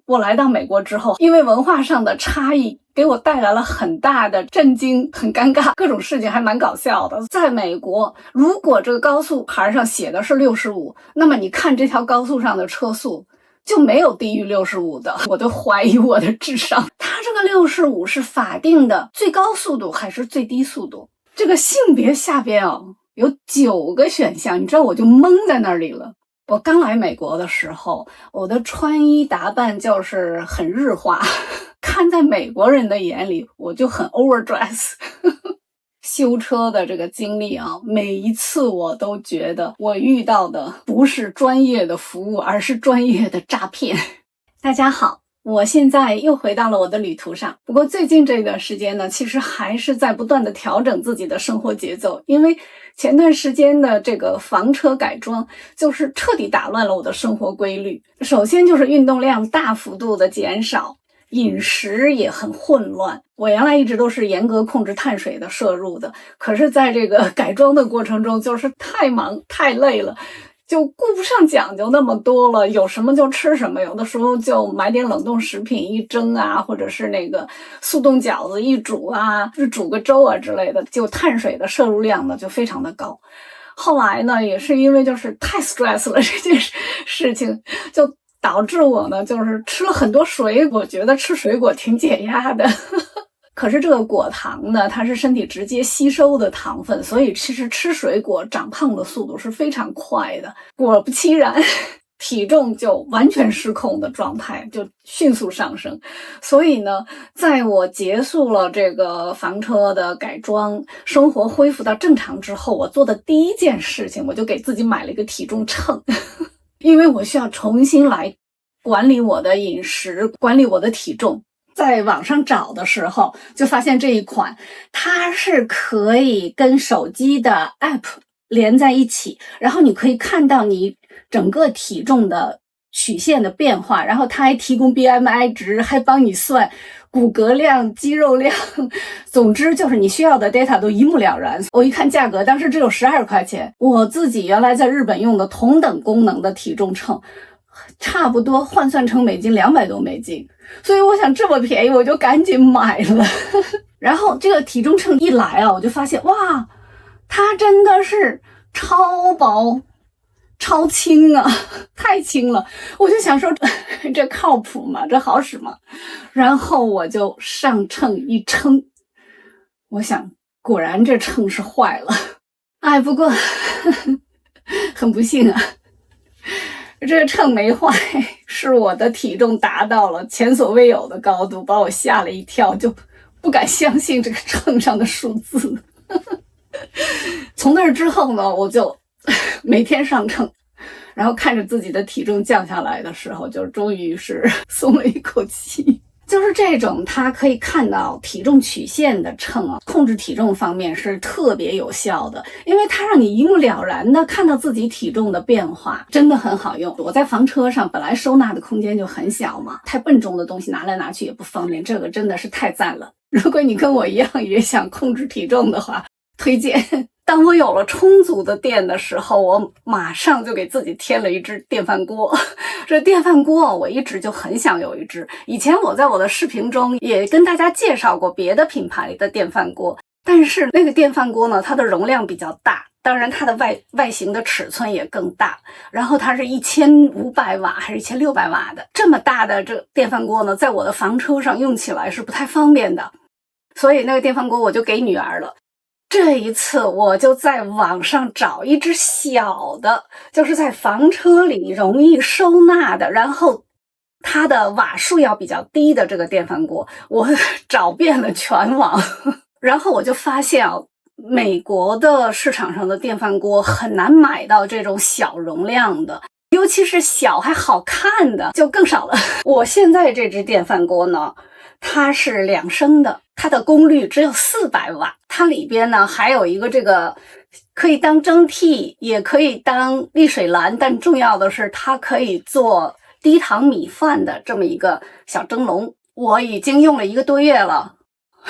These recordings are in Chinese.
我来到美国之后，因为文化上的差异，给我带来了很大的震惊，很尴尬，各种事情还蛮搞笑的。在美国，如果这个高速牌上写的是65，那么你看这条高速上的车速就没有低于65的，我都怀疑我的智商。它这个65是法定的最高速度还是最低速度？这个性别下边有9个选项，你知道我就懵在那里了。我刚来美国的时候，我的穿衣打扮就是很日化，看在美国人的眼里，我就很 overdress。修车的这个经历每一次我都觉得我遇到的不是专业的服务，而是专业的诈骗。大家好，我现在又回到了我的旅途上。不过最近这段时间呢，其实还是在不断的调整自己的生活节奏，因为前段时间的这个房车改装就是彻底打乱了我的生活规律。首先就是运动量大幅度的减少，饮食也很混乱。我原来一直都是严格控制碳水的摄入的，可是在这个改装的过程中就是太忙太累了，就顾不上讲究那么多了，有什么就吃什么，有的时候就买点冷冻食品一蒸啊，或者是那个速冻饺子一煮啊，就煮个粥啊之类的，就碳水的摄入量呢就非常的高。后来呢，也是因为就是太 stress 了这件事情，就导致我呢就是吃了很多水果，觉得吃水果挺解压的。可是这个果糖呢，它是身体直接吸收的糖分，所以其实吃水果长胖的速度是非常快的。果不其然，体重就完全失控的状态，就迅速上升。所以呢，在我结束了这个房车的改装，生活恢复到正常之后，我做的第一件事情，我就给自己买了一个体重秤。因为我需要重新来管理我的饮食，管理我的体重。在网上找的时候，就发现这一款它是可以跟手机的 app 连在一起，然后你可以看到你整个体重的曲线的变化，然后它还提供 BMI 值，还帮你算骨骼量、肌肉量，总之就是你需要的 data 都一目了然。我一看价格，当时只有12块钱，我自己原来在日本用的同等功能的体重秤，差不多换算成美金200多美金，所以我想这么便宜，我就赶紧买了。然后这个体重秤一来我就发现哇，它真的是超薄超轻啊，太轻了。我就想说这靠谱吗？这好使吗？然后我就上秤一称，我想果然这秤是坏了。不过很不幸啊，这个秤没坏，是我的体重达到了前所未有的高度，把我吓了一跳，就不敢相信这个秤上的数字。从那之后呢，我就每天上秤，然后看着自己的体重降下来的时候，就终于是松了一口气。就是这种它可以看到体重曲线的秤控制体重方面是特别有效的，因为它让你一目了然的看到自己体重的变化，真的很好用。我在房车上本来收纳的空间就很小嘛，太笨重的东西拿来拿去也不方便，这个真的是太赞了。如果你跟我一样也想控制体重的话，推荐。当我有了充足的电的时候，我马上就给自己添了一只电饭锅。这电饭锅我一直就很想有一只，以前我在我的视频中也跟大家介绍过别的品牌的电饭锅，但是那个电饭锅呢，它的容量比较大，当然它的外形的尺寸也更大，然后它是1500瓦还是1600瓦的，这么大的这电饭锅呢，在我的房车上用起来是不太方便的，所以那个电饭锅我就给女儿了。这一次我就在网上找一只小的，就是在房车里容易收纳的，然后它的瓦数要比较低的这个电饭锅，我找遍了全网。然后我就发现美国的市场上的电饭锅很难买到这种小容量的，尤其是小还好看的就更少了。我现在这只电饭锅呢，它是2升的，它的功率只有400瓦，它里边呢还有一个这个可以当蒸屉，也可以当沥水篮，但重要的是它可以做低糖米饭的这么一个小蒸笼。我已经用了1个多月了，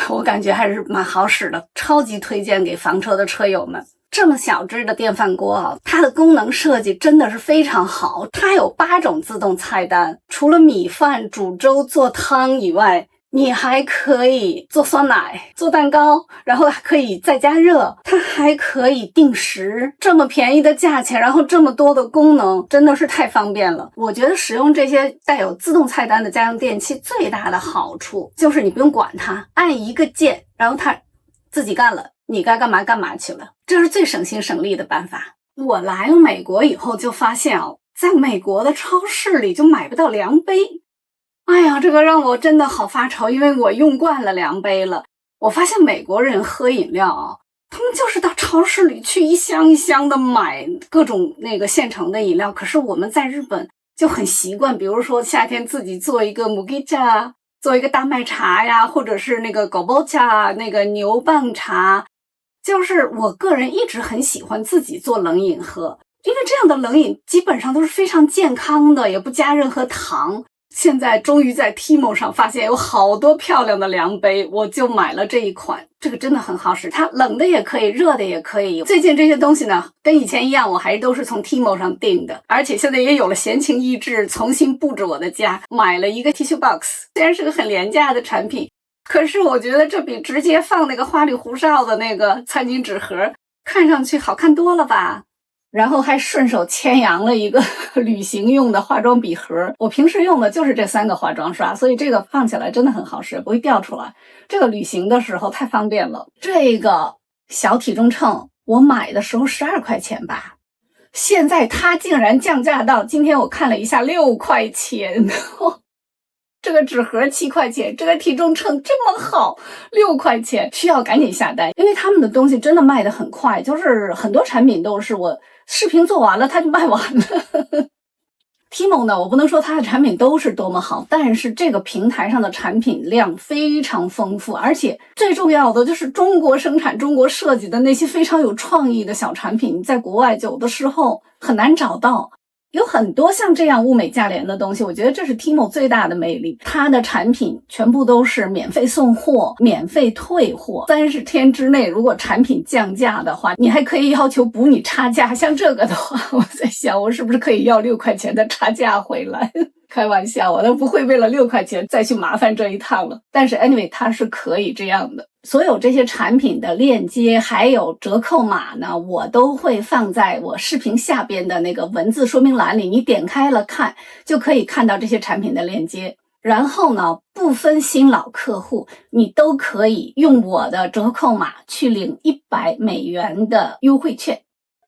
我感觉还是蛮好使的，超级推荐给房车的车友们。这么小只的电饭锅啊，它的功能设计真的是非常好。它有8种自动菜单，除了米饭、煮粥、做汤以外，你还可以做酸奶、做蛋糕，然后还可以再加热，它还可以定时。这么便宜的价钱，然后这么多的功能，真的是太方便了。我觉得使用这些带有自动菜单的家用电器最大的好处就是你不用管它，按一个键，然后它自己干了，你该干嘛干嘛去了，这是最省心省力的办法。我来了美国以后就发现在美国的超市里就买不到量杯。哎呀，这个让我真的好发愁，因为我用惯了量杯了。我发现美国人喝饮料他们就是到超市里去一箱一箱的买各种那个现成的饮料，可是我们在日本就很习惯，比如说夏天自己做一个麦做一个大麦茶呀，或者是那个狗波茶，那个牛蒡茶。就是我个人一直很喜欢自己做冷饮喝，因为这样的冷饮基本上都是非常健康的，也不加任何糖。现在终于在 Timo 上发现有好多漂亮的量杯，我就买了这一款。这个真的很好使，它冷的也可以，热的也可以。最近这些东西呢，跟以前一样，我还都是从 Timo 上订的，而且现在也有了闲情逸致，重新布置我的家，买了一个 tissue box。虽然是个很廉价的产品，可是我觉得这比直接放那个花里胡哨的那个餐巾纸盒看上去好看多了吧。然后还顺手牵羊了一个旅行用的化妆笔盒，我平时用的就是这3个化妆刷，所以这个放起来真的很好使，不会掉出来。这个旅行的时候太方便了。这个小体重秤我买的时候12块钱吧，现在它竟然降价到今天我看了一下6块钱。这个纸盒7块钱，这个体重秤这么好，6块钱，需要赶紧下单，因为他们的东西真的卖得很快，就是很多产品都是我视频做完了它就卖完了。Timo 呢，我不能说它的产品都是多么好，但是这个平台上的产品量非常丰富，而且最重要的就是中国生产、中国设计的那些非常有创意的小产品，在国外有的时候很难找到。有很多像这样物美价廉的东西，我觉得这是 Timo 最大的魅力。它的产品全部都是免费送货、免费退货，30天之内如果产品降价的话，你还可以要求补你差价。像这个的话，我在想我是不是可以要6块钱的差价回来。开玩笑，我都不会为了6块钱再去麻烦这一趟了。但是 anyway 它是可以这样的。所有这些产品的链接还有折扣码呢，我都会放在我视频下边的那个文字说明栏里，你点开了看就可以看到这些产品的链接。然后呢，不分新老客户，你都可以用我的折扣码去领100美元的优惠券。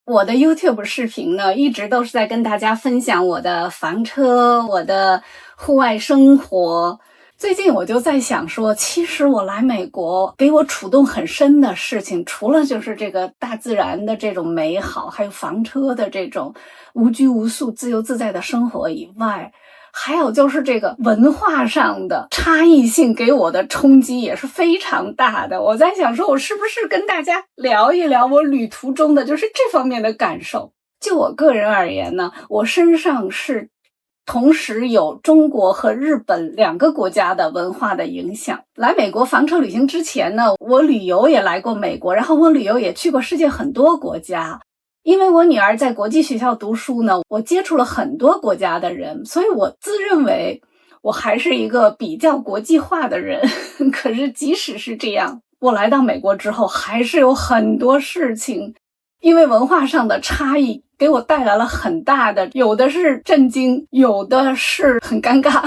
我的 YouTube 视频呢，一直都是在跟大家分享我的房车、我的户外生活。最近我就在想说，其实我来美国给我触动很深的事情，除了就是这个大自然的这种美好，还有房车的这种无拘无束、自由自在的生活以外，还有就是这个文化上的差异性给我的冲击也是非常大的。我在想说，我是不是跟大家聊一聊我旅途中的就是这方面的感受。就我个人而言呢，我身上是同时有中国和日本2个国家的文化的影响。来美国房车旅行之前呢，我旅游也来过美国，然后我旅游也去过世界很多国家。因为我女儿在国际学校读书呢，我接触了很多国家的人，所以我自认为我还是一个比较国际化的人。可是即使是这样，我来到美国之后还是有很多事情因为文化上的差异给我带来了很大的，有的是震惊，有的是很尴尬，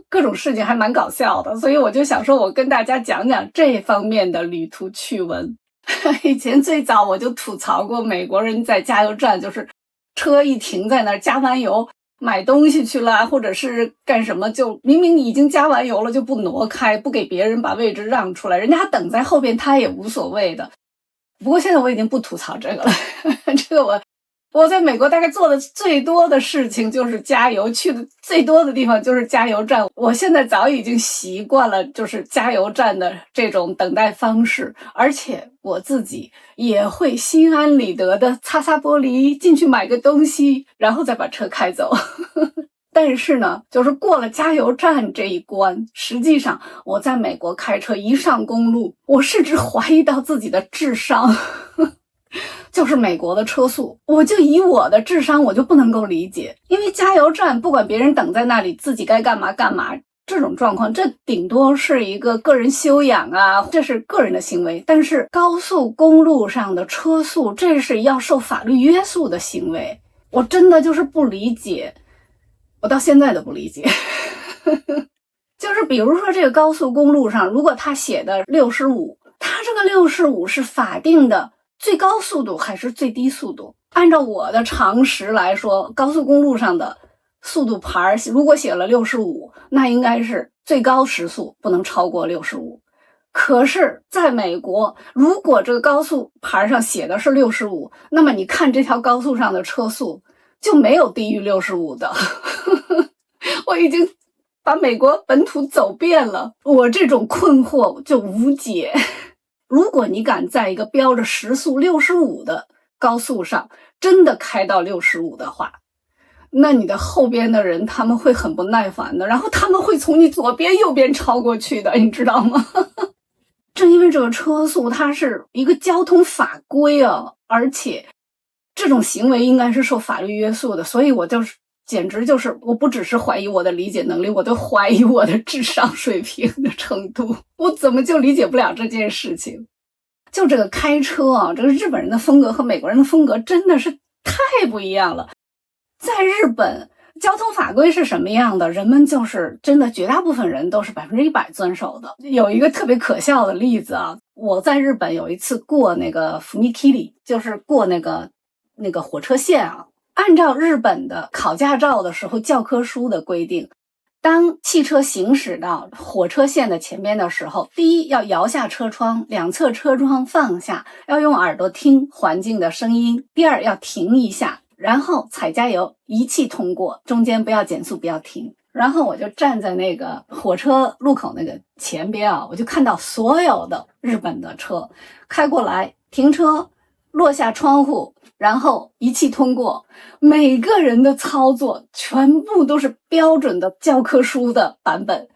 各种事情还蛮搞笑的。所以我就想说，我跟大家讲讲这方面的旅途趣闻。以前最早我就吐槽过美国人在加油站，就是车一停在那儿加完油买东西去了，或者是干什么，就明明已经加完油了就不挪开，不给别人把位置让出来，人家等在后边他也无所谓的。不过现在我已经不吐槽这个了。这个我在美国大概做的最多的事情就是加油，去的最多的地方就是加油站。我现在早已经习惯了就是加油站的这种等待方式，而且我自己也会心安理得的擦擦玻璃，进去买个东西，然后再把车开走。但是呢，就是过了加油站这一关，实际上我在美国开车一上公路，我甚至怀疑到自己的智商。就是美国的车速，我就以我的智商我就不能够理解，因为加油站不管别人等在那里，自己该干嘛干嘛，这种状况这顶多是一个个人修养啊，这是个人的行为，但是高速公路上的车速这是要受法律约束的行为，我真的就是不理解，我到现在都不理解。就是比如说这个高速公路上，如果他写的65，他这个65是法定的最高速度还是最低速度？按照我的常识来说，高速公路上的速度牌如果写了65，那应该是最高时速不能超过65。可是在美国，如果这个高速牌上写的是65，那么你看这条高速上的车速就没有低于65的。我已经把美国本土走遍了，我这种困惑就无解。如果你敢在一个标着时速65的高速上真的开到65的话，那你的后边的人他们会很不耐烦的，然后他们会从你左边右边超过去的，你知道吗？正因为这个车速它是一个交通法规啊，而且这种行为应该是受法律约束的，所以我就是简直就是我不只是怀疑我的理解能力，我都怀疑我的智商水平的程度，我怎么就理解不了这件事情？就这个开车啊，这个日本人的风格和美国人的风格真的是太不一样了。在日本交通法规是什么样的，人们就是真的绝大部分人都是100%遵守的。有一个特别可笑的例子啊，我在日本有一次过那个踏切，就是过那个火车线啊，按照日本的考驾照的时候教科书的规定，当汽车行驶到火车线的前边的时候，第一要摇下车窗，两侧车窗放下，要用耳朵听环境的声音，第二要停一下，然后踩加油，一气通过，中间不要减速，不要停。然后我就站在那个火车路口那个前边啊，我就看到所有的日本的车开过来，停车，落下窗户，然后一气通过，每个人的操作全部都是标准的教科书的版本。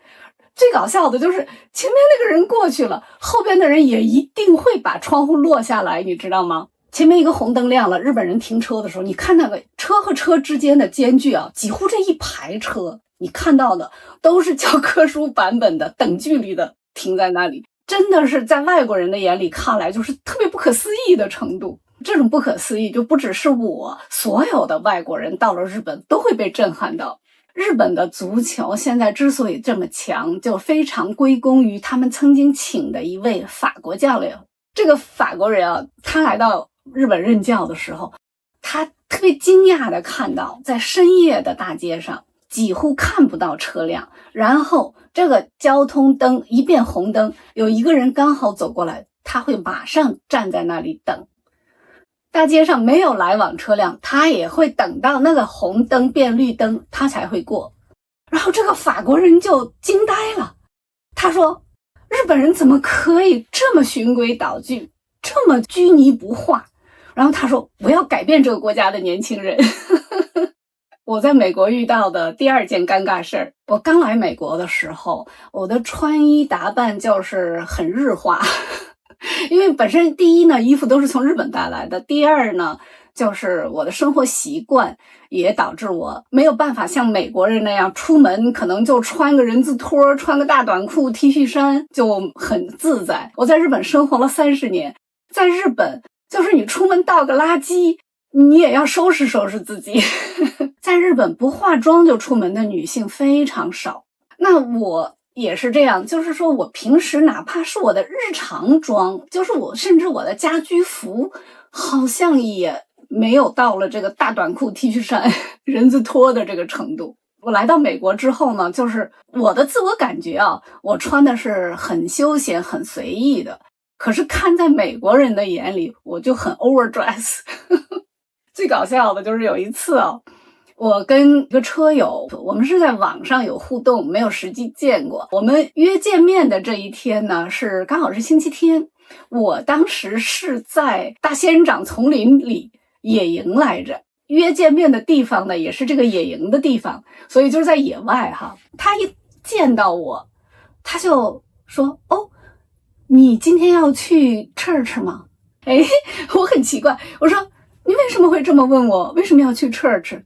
最搞笑的就是前面那个人过去了，后边的人也一定会把窗户落下来，你知道吗？前面一个红灯亮了，日本人停车的时候，你看那个车和车之间的间距啊，几乎这一排车你看到的都是教科书版本的等距离的停在那里，真的是在外国人的眼里看来就是特别不可思议的程度。这种不可思议就不只是我，所有的外国人到了日本都会被震撼到。日本的足球现在之所以这么强，就非常归功于他们曾经请的一位法国教练。这个法国人啊，他来到日本任教的时候，他特别惊讶地看到在深夜的大街上几乎看不到车辆，然后这个交通灯一变红灯，有一个人刚好走过来，他会马上站在那里等。大街上没有来往车辆，他也会等到那个红灯变绿灯，他才会过。然后这个法国人就惊呆了，他说日本人怎么可以这么循规蹈矩，这么拘泥不化？然后他说我要改变这个国家的年轻人。我在美国遇到的第二件尴尬事儿，我刚来美国的时候，我的穿衣打扮就是很日化。因为本身第一呢，衣服都是从日本带来的，第二呢，就是我的生活习惯也导致我没有办法像美国人那样出门可能就穿个人字拖，穿个大短裤 T 恤衫就很自在。我在日本生活了30年，在日本就是你出门倒个垃圾你也要收拾收拾自己。在日本不化妆就出门的女性非常少，那我也是这样，就是说我平时哪怕是我的日常装，就是我甚至我的家居服好像也没有到了这个大短裤 T 恤衫人字拖的这个程度。我来到美国之后呢，就是我的自我感觉啊，我穿的是很休闲很随意的，可是看在美国人的眼里我就很 overdress。 最搞笑的就是有一次啊，我跟一个车友，我们是在网上有互动，没有实际见过。我们约见面的这一天呢，是刚好是星期天。我当时是在大仙人掌丛林里野营来着，约见面的地方呢，也是这个野营的地方，所以就是在野外哈。他一见到我，他就说：“哦，你今天要去 church 吗？”哎，我很奇怪，我说你为什么会这么问我？为什么要去 church？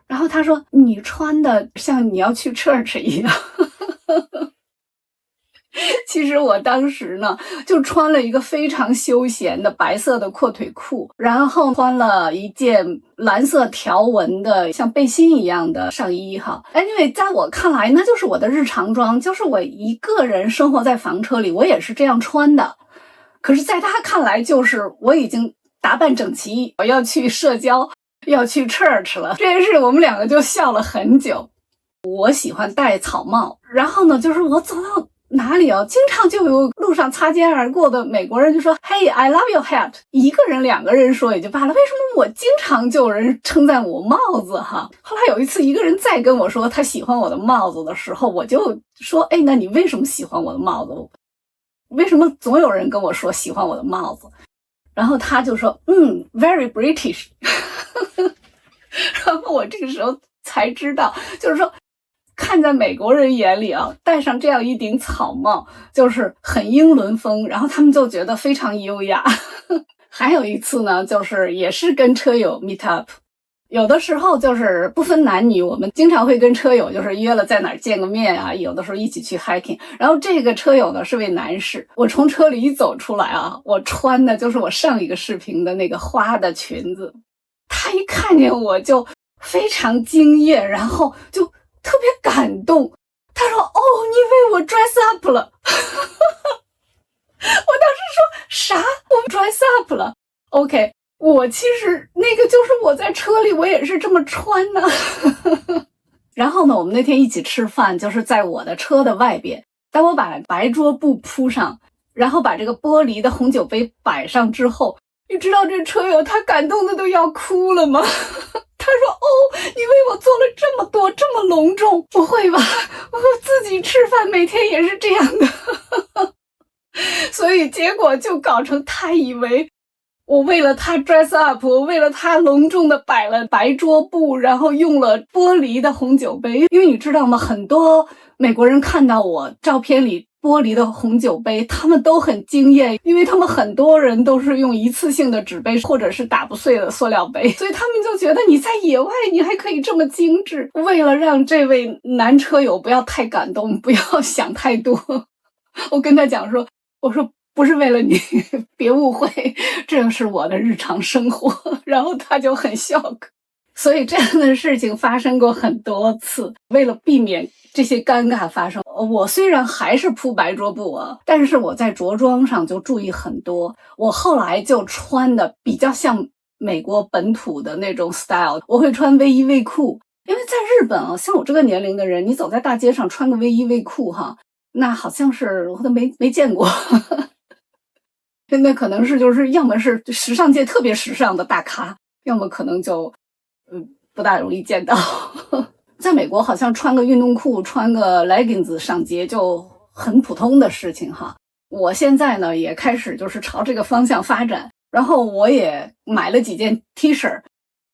然后他说你穿的像你要去 church 一样。其实我当时呢，就穿了一个非常休闲的白色的阔腿裤，然后穿了一件蓝色条纹的像背心一样的上衣哈。Anyway，在我看来，那就是我的日常装，就是我一个人生活在房车里，我也是这样穿的。可是在他看来，就是我已经打扮整齐，我要去社交，要去 church 了。这件事我们两个就笑了很久。我喜欢戴草帽，然后呢，就是我走到哪里经常就有路上擦肩而过的美国人就说 Hey, I love your hat。 一个人两个人说也就罢了，为什么我经常就有人称赞我帽子哈？后来有一次一个人再跟我说他喜欢我的帽子的时候，我就说那你为什么喜欢我的帽子？为什么总有人跟我说喜欢我的帽子？然后他就说very British。 然后我这个时候才知道，就是说看在美国人眼里戴上这样一顶草帽就是很英伦风，然后他们就觉得非常优雅。还有一次呢，就是也是跟车友 meet up， 有的时候就是不分男女，我们经常会跟车友就是约了在哪儿见个面有的时候一起去 hiking。 然后这个车友呢是位男士，我从车里一走出来我穿的就是我上一个视频的那个花的裙子，他一看见我就非常惊艳，然后就特别感动。他说你为我 dress up 了。我当时说啥？我 dress up 了 OK， 我其实那个就是我在车里我也是这么穿的。然后呢，我们那天一起吃饭，就是在我的车的外边，当我把白桌布铺上，然后把这个玻璃的红酒杯摆上之后，你知道这车友他感动的都要哭了吗？他说你为我做了这么多这么隆重。不会吧，我自己吃饭每天也是这样的。所以结果就搞成他以为我为了他 dress up， 我为了他隆重的摆了白桌布，然后用了玻璃的红酒杯。因为你知道吗，很多美国人看到我照片里玻璃的红酒杯，他们都很惊艳，因为他们很多人都是用一次性的纸杯或者是打不碎的塑料杯，所以他们就觉得你在野外你还可以这么精致。为了让这位男车友不要太感动，不要想太多，我跟他讲说，我说不是为了你，别误会，这是我的日常生活。然后他就很shock。所以这样的事情发生过很多次，为了避免这些尴尬发生，我虽然还是铺白桌布但是我在着装上就注意很多。我后来就穿的比较像美国本土的那种 style， 我会穿卫衣卫裤。因为在日本像我这个年龄的人，你走在大街上穿个卫衣卫裤那好像是我都没见过。那可能是就是要么是时尚界特别时尚的大咖，要么可能就不大容易见到。在美国好像穿个运动裤穿个 leggings 上街就很普通的事情我现在呢也开始就是朝这个方向发展，然后我也买了几件 T 恤。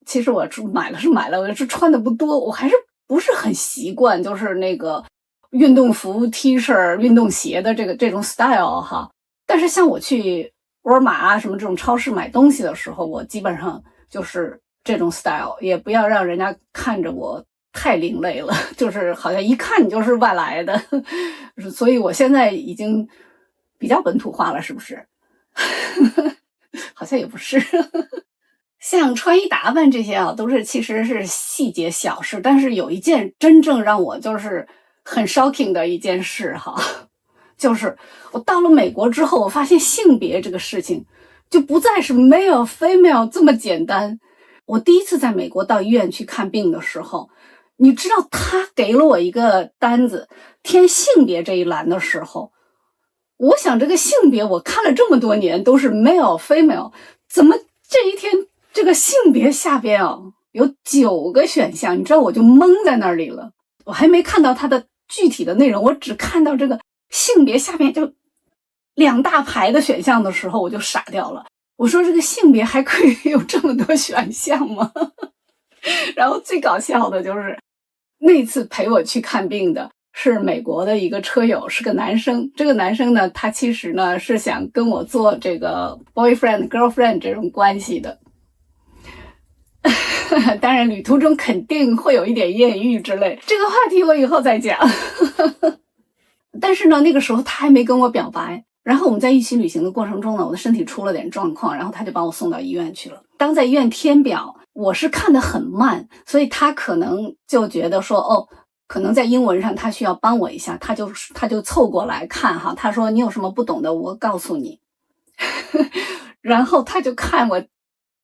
其实我买了，我是穿的不多，我还是不是很习惯就是那个运动服 T 恤运动鞋的这种 style 但是像我去沃尔玛什么这种超市买东西的时候，我基本上就是这种 style， 也不要让人家看着我太另类了，就是好像一看你就是外来的。所以我现在已经比较本土化了，是不是？好像也不是。像穿衣打扮这些都是其实是细节小事，但是有一件真正让我就是很 shocking 的一件事就是我到了美国之后，我发现性别这个事情就不再是 male female 这么简单。我第一次在美国到医院去看病的时候，你知道他给了我一个单子填性别这一栏的时候，我想这个性别我看了这么多年都是 male female， 怎么这一天这个性别下边有9个选项，你知道我就懵在那里了。我还没看到它的具体的内容，我只看到这个性别下面就2大排的选项的时候，我就傻掉了。我说这个性别还可以有这么多选项吗？然后最搞笑的就是那次陪我去看病的是美国的一个车友，是个男生。这个男生呢，他其实呢是想跟我做这个 boyfriend girlfriend 这种关系的。当然旅途中肯定会有一点艳遇之类，这个话题我以后再讲。但是呢，那个时候他还没跟我表白。然后我们在一起旅行的过程中呢，我的身体出了点状况，然后他就把我送到医院去了。当在医院填表，我是看得很慢，所以他可能就觉得说，可能在英文上他需要帮我一下，他就凑过来看哈，他说你有什么不懂的，我告诉你。然后他就看我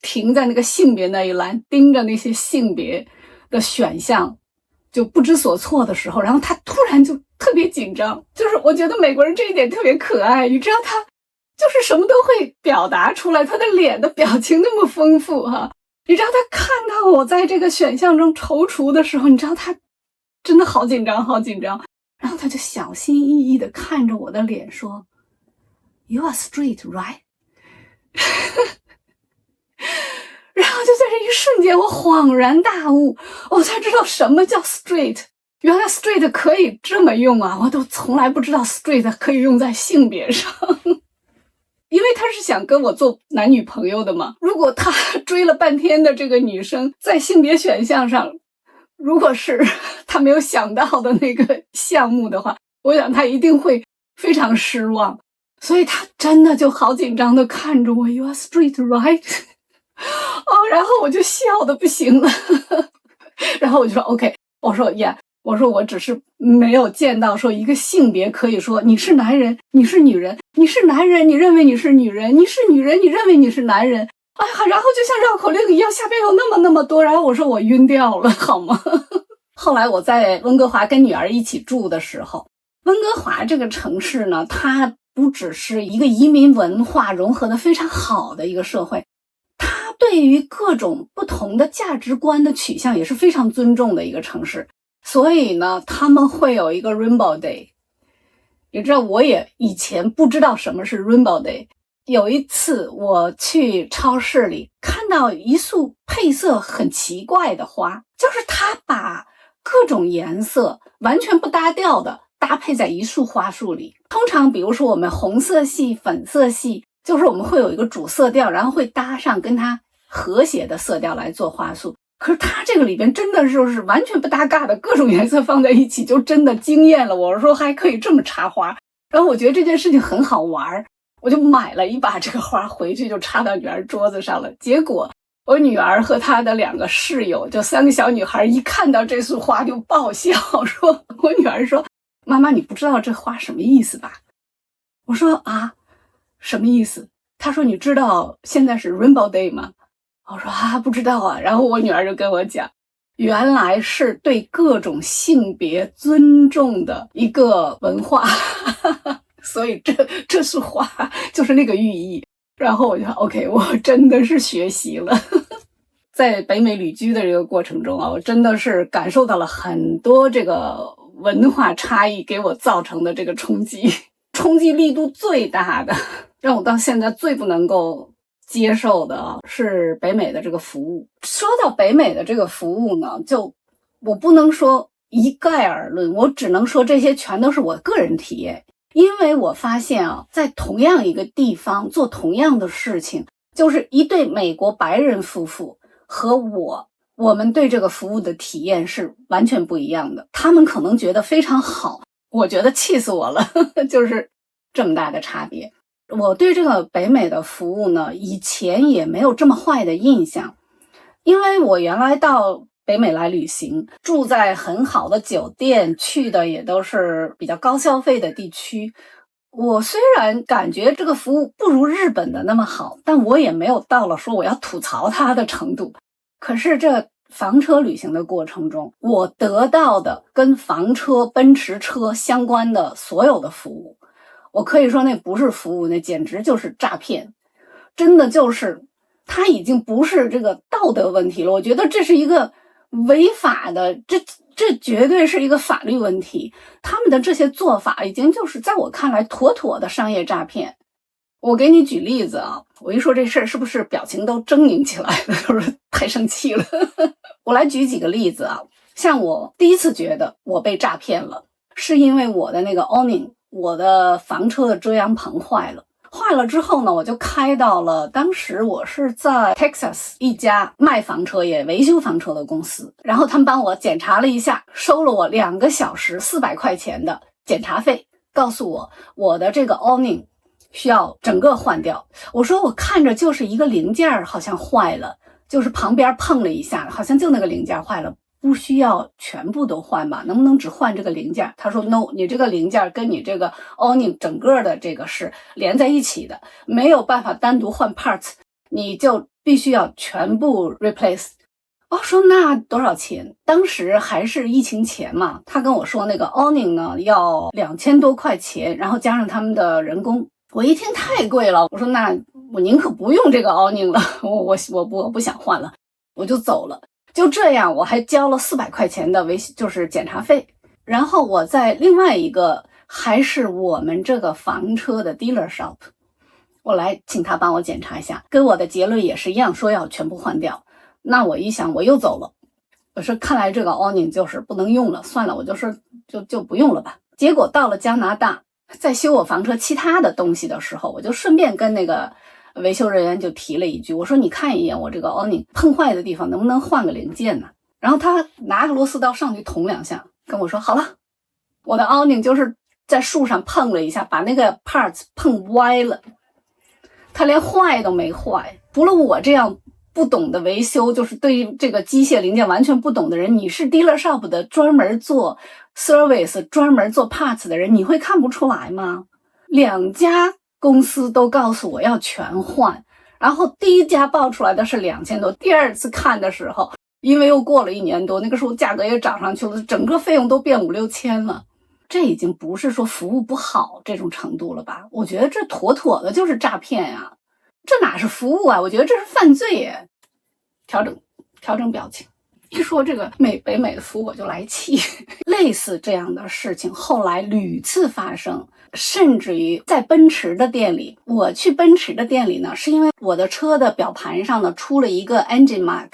停在那个性别那一栏，盯着那些性别的选项，就不知所措的时候，然后他突然就特别紧张。就是我觉得美国人这一点特别可爱，你知道他就是什么都会表达出来，他的脸的表情那么丰富哈。你知道他看到我在这个选项中踌躇的时候，你知道他真的好紧张好紧张，然后他就小心翼翼地看着我的脸说 You are straight, right? 然后就在这一瞬间我恍然大悟，我才知道什么叫 straight， 原来 straight 可以这么用啊，我都从来不知道 straight 可以用在性别上。因为他是想跟我做男女朋友的嘛，如果他追了半天的这个女生在性别选项上，如果是他没有想到的那个项目的话，我想他一定会非常失望。所以他真的就好紧张的看着我 You are straight, right? 然后我就笑得不行了。然后我就说 OK， 我说 Yeah， 我说我只是没有见到说一个性别可以说你是男人你是女人，你是男人你认为你是女人，你是女人你认为你是男人。然后就像绕口令一样，下边有那么多，然后我说我晕掉了好吗？后来我在温哥华跟女儿一起住的时候，温哥华这个城市呢，它不只是一个移民文化融合的非常好的一个社会，它对于各种不同的价值观的取向也是非常尊重的一个城市。所以呢，他们会有一个 Rainbow Day。 你知道我也以前不知道什么是 Rainbow Day。 有一次我去超市里看到一束配色很奇怪的花，就是它把各种颜色完全不搭调的搭配在一束花束里。通常比如说我们红色系粉色系，就是我们会有一个主色调，然后会搭上跟它和谐的色调来做花束。可是它这个里边真的就是完全不搭嘎的各种颜色放在一起，就真的惊艳了我，说还可以这么插花。然后我觉得这件事情很好玩，我就买了一把这个花回去就插到女儿桌子上了。结果我女儿和她的2个室友，就3个小女孩，一看到这束花就爆笑，说我女儿说妈妈你不知道这花什么意思吧？我说什么意思？她说你知道现在是 Rainbow Day 吗？我说不知道啊。然后我女儿就跟我讲，原来是对各种性别尊重的一个文化。所以这束花就是那个寓意。然后我就 OK， 我真的是学习了。在北美旅居的这个过程中我真的是感受到了很多这个文化差异给我造成的这个冲击力度最大的，让我到现在最不能够接受的是北美的这个服务。说到北美的这个服务呢，就我不能说一概而论，我只能说这些全都是我个人体验。因为我发现在同样一个地方做同样的事情，就是一对美国白人夫妇和我们对这个服务的体验是完全不一样的。他们可能觉得非常好，我觉得气死我了。就是这么大的差别。我对这个北美的服务呢，以前也没有这么坏的印象，因为我原来到北美来旅行，住在很好的酒店，去的也都是比较高消费的地区。我虽然感觉这个服务不如日本的那么好，但我也没有到了说我要吐槽它的程度。可是这房车旅行的过程中，我得到的跟房车、奔驰车相关的所有的服务，我可以说那不是服务，那简直就是诈骗。真的就是它已经不是这个道德问题了，我觉得这是一个违法的，这绝对是一个法律问题。他们的这些做法已经就是在我看来妥妥的商业诈骗。我给你举例子我一说这事儿是不是表情都狰狞起来了，就是太生气了。我来举几个例子像我第一次觉得我被诈骗了，是因为我的那个 awning， 我的房车的遮阳棚坏了。坏了之后呢，我就开到了当时我是在 Texas 一家卖房车也维修房车的公司，然后他们帮我检查了一下，收了我2个小时400块钱的检查费，告诉我我的这个 awning 需要整个换掉。我说我看着就是一个零件好像坏了，就是旁边碰了一下，好像就那个零件坏了，不需要全部都换吧？能不能只换这个零件？他说 no， 你这个零件跟你这个 awning 整个的这个是连在一起的，没有办法单独换 parts， 你就必须要全部 replace。我说那多少钱？当时还是疫情前嘛，他跟我说那个 awning 呢要2000多块钱，然后加上他们的人工。我一听太贵了，我说那我宁可不用这个 awning 了，我不想换了，我就走了。就这样，我还交了400块钱的就是检查费。然后我在另外一个还是我们这个房车的 dealer shop， 我来请他帮我检查一下，跟我的结论也是一样，说要全部换掉。那我一想，我又走了。我说看来这个 awning 就是不能用了，算了，我就说就不用了吧。结果到了加拿大，在修我房车其他的东西的时候，我就顺便跟那个维修人员就提了一句，我说你看一眼我这个 awning 碰坏的地方能不能换个零件呢？然后他拿个螺丝刀上去捅2下，跟我说好了，我的 awning 就是在树上碰了一下，把那个 parts 碰歪了，他连坏都没坏。除了我这样不懂的维修，就是对这个机械零件完全不懂的人，你是 dealer shop 的专门做 service 专门做 parts 的人，你会看不出来吗？2家公司都告诉我要全换，然后第一家报出来的是2000多，第二次看的时候，因为又过了1年多，那个时候价格也涨上去了，整个费用都变5、6千了。这已经不是说服务不好这种程度了吧？我觉得这妥妥的就是诈骗呀，这哪是服务啊？我觉得这是犯罪耶！调整表情。一说这个北美的服务我就来气。类似这样的事情后来屡次发生，甚至于在奔驰的店里，我去奔驰的店里呢，是因为我的车的表盘上呢出了一个 engine mark，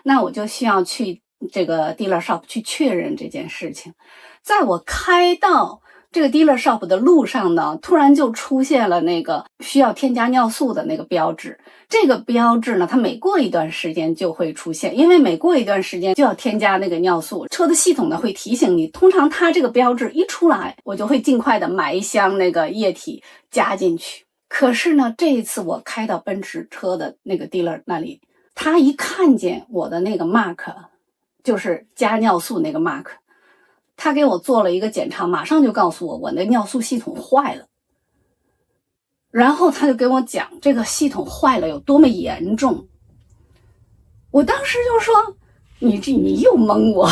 那我就需要去这个 dealer shop 去确认这件事情。在我开到这个 dealer shop 的路上呢，突然就出现了那个需要添加尿素的那个标志。这个标志呢，它每过一段时间就会出现，因为每过一段时间就要添加那个尿素，车的系统呢会提醒你。通常它这个标志一出来，我就会尽快的买一箱那个液体加进去。可是呢，这一次我开到奔驰车的那个 dealer 那里，他一看见我的那个 mark， 就是加尿素那个 mark， 他给我做了一个检查，马上就告诉我我的尿素系统坏了。然后他就跟我讲这个系统坏了有多么严重。我当时就说你又蒙我，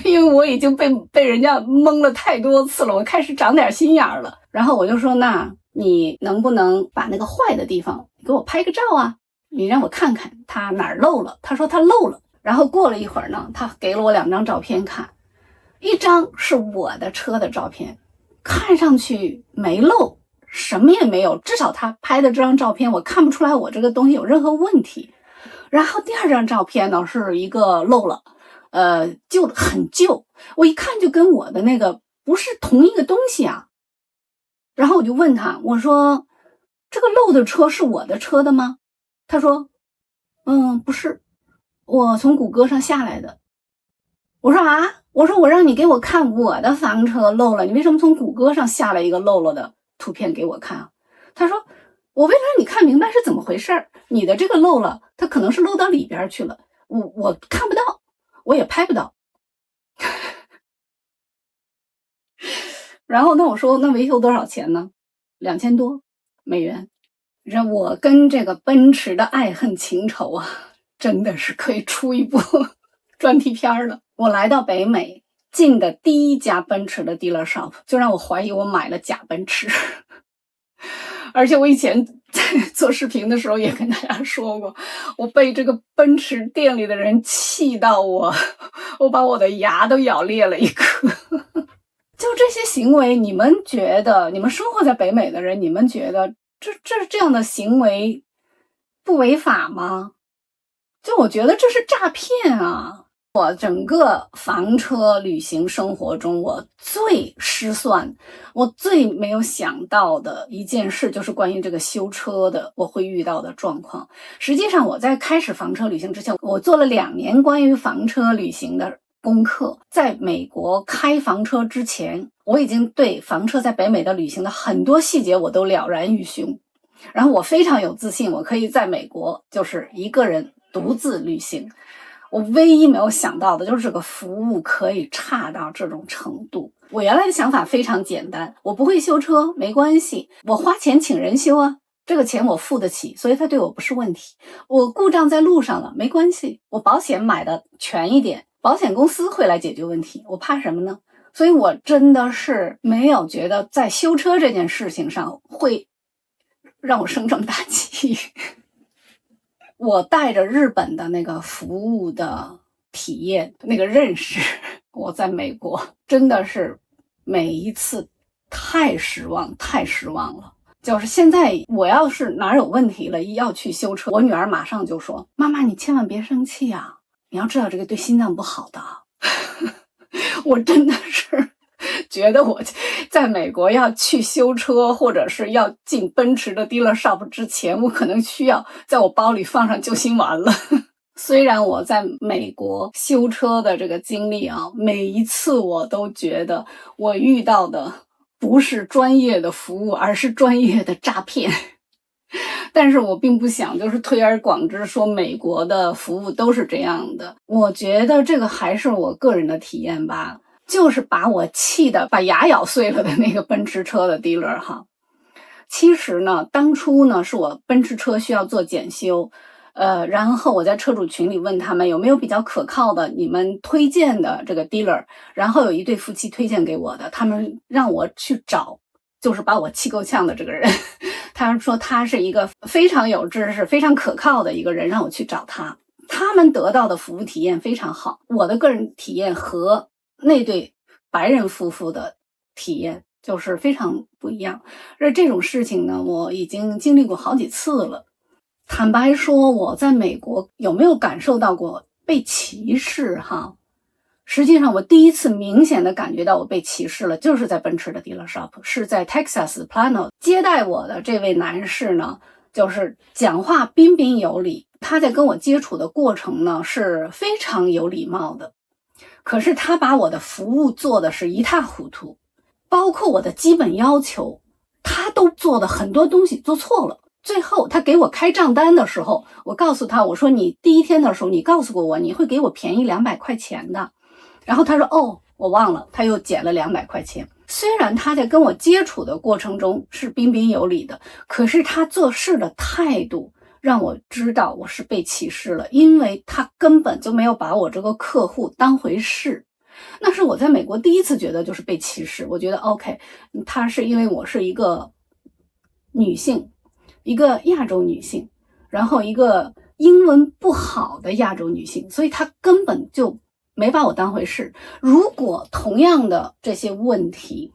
因为我已经被人家蒙了太多次了，我开始长点心眼了。然后我就说那你能不能把那个坏的地方给我拍个照啊，你让我看看它哪儿漏了。他说他漏了。然后过了一会儿呢，他给了我2张照片看，一张是我的车的照片，看上去没漏，什么也没有，至少他拍的这张照片我看不出来我这个东西有任何问题。然后第2张照片呢是一个漏了，很旧，我一看就跟我的那个不是同一个东西啊。然后我就问他，我说这个漏的车是我的车的吗？他说不是，我从谷歌上下来的。我说啊，我说我让你给我看我的房车漏了，你为什么从谷歌上下来一个漏了的图片给我看啊？他说我为了让你看明白是怎么回事，你的这个漏了，它可能是漏到里边去了，我看不到，我也拍不到。然后那我说那维修多少钱呢？2000多美元。让我跟这个奔驰的爱恨情仇啊，真的是可以出一部专题片了。我来到北美进的第一家奔驰的 dealer shop， 就让我怀疑我买了假奔驰。而且我以前在做视频的时候也跟大家说过，我被这个奔驰店里的人气到我把我的牙都咬裂了一颗。就这些行为，你们觉得，你们生活在北美的人，你们觉得这样的行为不违法吗？就我觉得这是诈骗啊。我整个房车旅行生活中，我最失算，我最没有想到的一件事就是关于这个修车的我会遇到的状况。实际上我在开始房车旅行之前，我做了2年关于房车旅行的功课。在美国开房车之前，我已经对房车在北美的旅行的很多细节我都了然于胸，然后我非常有自信，我可以在美国就是一个人独自旅行。我唯一没有想到的就是这个服务可以差到这种程度。我原来的想法非常简单，我不会修车没关系，我花钱请人修啊，这个钱我付得起，所以它对我不是问题。我故障在路上了没关系，我保险买的全一点，保险公司会来解决问题，我怕什么呢？所以我真的是没有觉得在修车这件事情上会让我生这么大气。我带着日本的那个服务的体验，那个认识，我在美国真的是每一次太失望了。就是现在我要是哪有问题了要去修车，我女儿马上就说，妈妈你千万别生气啊，你要知道这个对心脏不好的。我真的是觉得我在美国要去修车或者是要进奔驰的 dealer shop 之前，我可能需要在我包里放上救心丸了。虽然我在美国修车的这个经历啊，每一次我都觉得我遇到的不是专业的服务，而是专业的诈骗。但是我并不想就是推而广之说美国的服务都是这样的，我觉得这个还是我个人的体验吧。就是把我气的把牙咬碎了的那个奔驰车的 dealer 哈。其实呢，当初呢是我奔驰车需要做检修，然后我在车主群里问他们有没有比较可靠的你们推荐的这个 dealer， 然后有一对夫妻推荐给我的，他们让我去找就是把我气够呛的这个人。他说他是一个非常有知识非常可靠的一个人，让我去找他。他们得到的服务体验非常好，我的个人体验和那对白人夫妇的体验就是非常不一样。而这种事情呢，我已经经历过好几次了。坦白说，我在美国有没有感受到过被歧视哈？实际上我第一次明显的感觉到我被歧视了，就是在奔驰的 dealer shop， 是在 Texas Plano。 接待我的这位男士呢，就是讲话彬彬有礼，他在跟我接触的过程呢是非常有礼貌的，可是他把我的服务做的是一塌糊涂，包括我的基本要求他都做的很多东西做错了。最后他给我开账单的时候，我告诉他，我说你第一天的时候你告诉过我你会给我便宜200块钱的，然后他说哦我忘了，他又减了200块钱。虽然他在跟我接触的过程中是彬彬有礼的，可是他做事的态度让我知道我是被歧视了，因为他根本就没有把我这个客户当回事。那是我在美国第一次觉得就是被歧视。我觉得 OK， 他是因为我是一个女性，一个亚洲女性，然后一个英文不好的亚洲女性，所以他根本就没把我当回事。如果同样的这些问题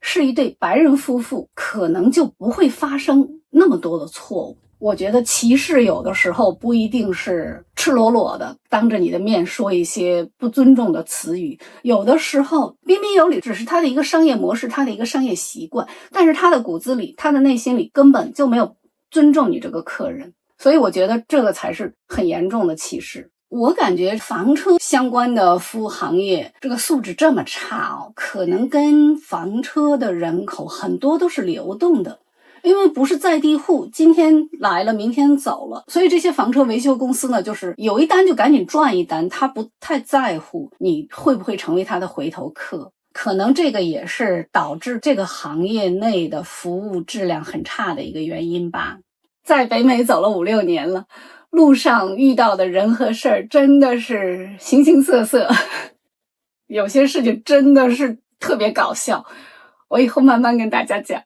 是一对白人夫妇，可能就不会发生那么多的错误。我觉得歧视有的时候不一定是赤裸裸的当着你的面说一些不尊重的词语，有的时候彬彬有礼只是他的一个商业模式，他的一个商业习惯，但是他的骨子里他的内心里根本就没有尊重你这个客人。所以我觉得这个才是很严重的歧视。我感觉房车相关的服务行业这个素质这么差哦，可能跟房车的人口很多都是流动的，因为不是在地户，今天来了明天走了，所以这些房车维修公司呢，就是有一单就赶紧赚一单，他不太在乎你会不会成为他的回头客。可能这个也是导致这个行业内的服务质量很差的一个原因吧。在北美走了5-6年了，路上遇到的人和事儿真的是形形色色，有些事情真的是特别搞笑，我以后慢慢跟大家讲。